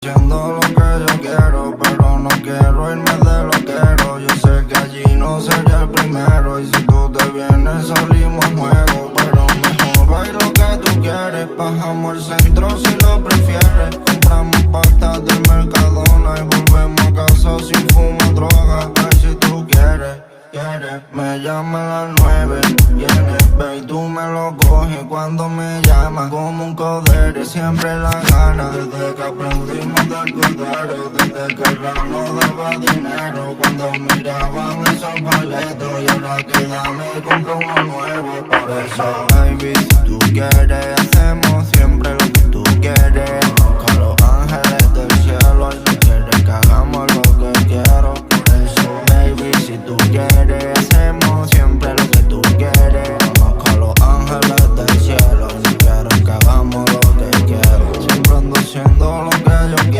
Haciendo lo que yo quiero, pero no quiero irme de loquero. Yo sé que allí no sería el primero, y si tú te vienes salimos a juego. Pero mejor bailo que tú quieres, bajamos al centro si lo prefieres. Compramos pastas del Mercadona y volvemos a casa sin fumar droga. Ay, si tú quieres. Me llama a las 9, vienes, ve y tú me lo coges cuando me llamas. Como un codere, siempre la gana. Desde que aprendimos del codere, desde que el rap no daba dinero. Cuando miraban esos paletos, y ahora que dame compro uno nuevo. Por eso, baby, si tú quieres, hacemos siempre lo que tú quieres.